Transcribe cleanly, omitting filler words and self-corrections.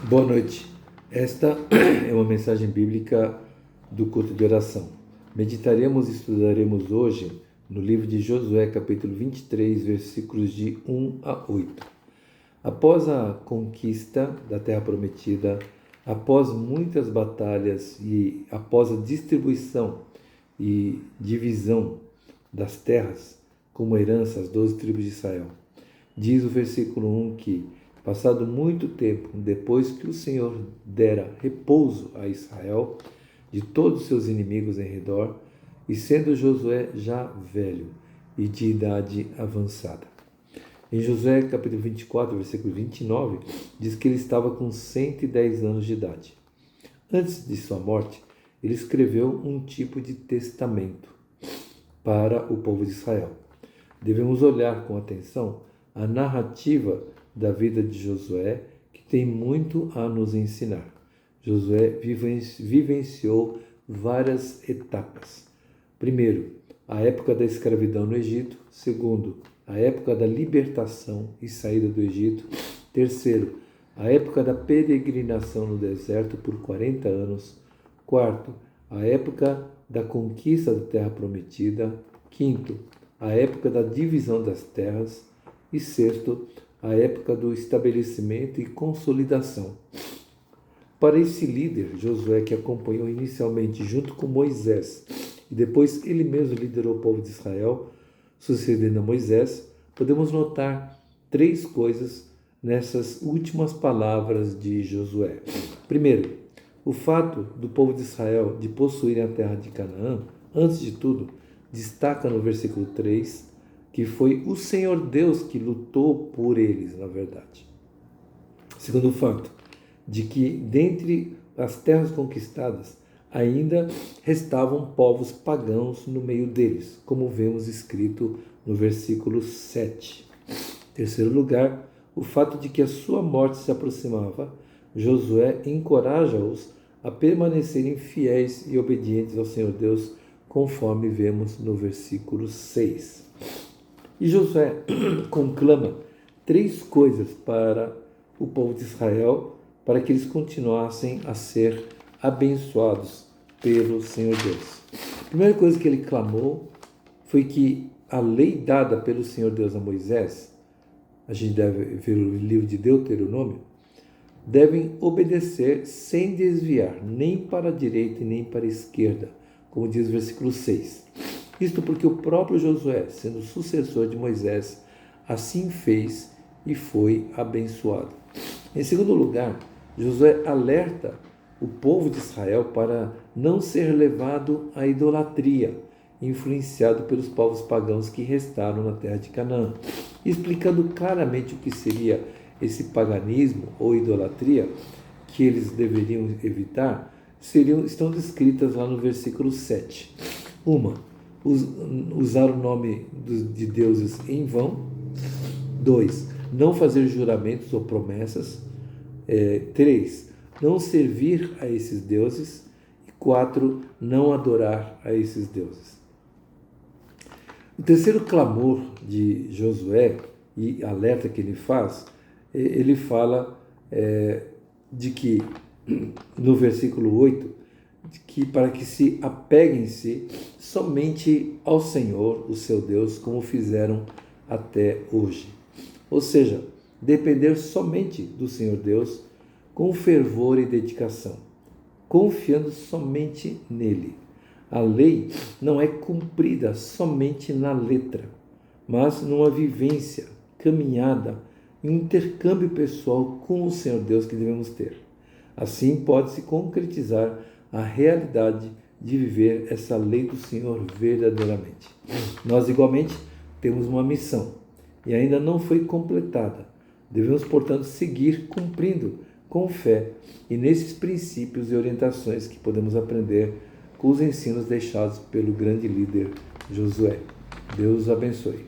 Boa noite. Esta é uma mensagem bíblica do culto de oração. Meditaremos e estudaremos hoje no livro de Josué, capítulo 23, versículos de 1 a 8. Após a conquista da Terra Prometida, após muitas batalhas e após a distribuição e divisão das terras como herança às 12 tribos de Israel, diz o versículo 1 que, passado muito tempo, depois que o Senhor dera repouso a Israel de todos os seus inimigos em redor, e sendo Josué já velho e de idade avançada. Em Josué capítulo 24, versículo 29, diz que ele estava com 110 anos de idade. Antes de sua morte, ele escreveu um tipo de testamento para o povo de Israel. Devemos olhar com atenção a narrativa da vida de Josué, que tem muito a nos ensinar. Josué vivenciou várias etapas. Primeiro, a época da escravidão no Egito. Segundo, a época da libertação e saída do Egito. Terceiro, a época da peregrinação no deserto por 40 anos. Quarto, a época da conquista da terra prometida. Quinto, a época da divisão das terras. E sexto, a época do estabelecimento e consolidação. Para esse líder, Josué, que acompanhou inicialmente junto com Moisés, e depois ele mesmo liderou o povo de Israel, sucedendo a Moisés, podemos notar três coisas nessas últimas palavras de Josué. Primeiro, o fato do povo de Israel de possuírem a terra de Canaã, antes de tudo, destaca no versículo 3, que foi o Senhor Deus que lutou por eles, na verdade. Segundo fato, de que dentre as terras conquistadas ainda restavam povos pagãos no meio deles, como vemos escrito no versículo 7. Terceiro lugar, o fato de que a sua morte se aproximava, Josué encoraja-os a permanecerem fiéis e obedientes ao Senhor Deus, conforme vemos no versículo 6. E Josué conclama três coisas para o povo de Israel, para que eles continuassem a ser abençoados pelo Senhor Deus. A primeira coisa que ele clamou foi que a lei dada pelo Senhor Deus a Moisés, a gente deve ver o livro de Deuteronômio, devem obedecer sem desviar, nem para a direita e nem para a esquerda, como diz o versículo 6. Isto porque o próprio Josué, sendo sucessor de Moisés, assim fez e foi abençoado. Em segundo lugar, Josué alerta o povo de Israel para não ser levado à idolatria, influenciado pelos povos pagãos que restaram na terra de Canaã, explicando claramente o que seria esse paganismo ou idolatria que eles deveriam evitar, estão descritas lá no versículo 7. Usar o nome de deuses em vão. 2. Não fazer juramentos ou promessas. 3. Não servir a esses deuses. E 4. Não adorar a esses deuses. O terceiro clamor de Josué, e alerta que ele faz, ele fala de que, no versículo 8, que para que se apeguem-se somente ao Senhor, o seu Deus, como fizeram até hoje. Ou seja, depender somente do Senhor Deus com fervor e dedicação, confiando somente nele. A lei não é cumprida somente na letra, mas numa vivência, caminhada e um intercâmbio pessoal com o Senhor Deus que devemos ter. Assim pode-se concretizar a realidade de viver essa lei do Senhor verdadeiramente. Nós, igualmente, temos uma missão e ainda não foi completada. Devemos, portanto, seguir cumprindo com fé e nesses princípios e orientações que podemos aprender com os ensinos deixados pelo grande líder Josué. Deus os abençoe.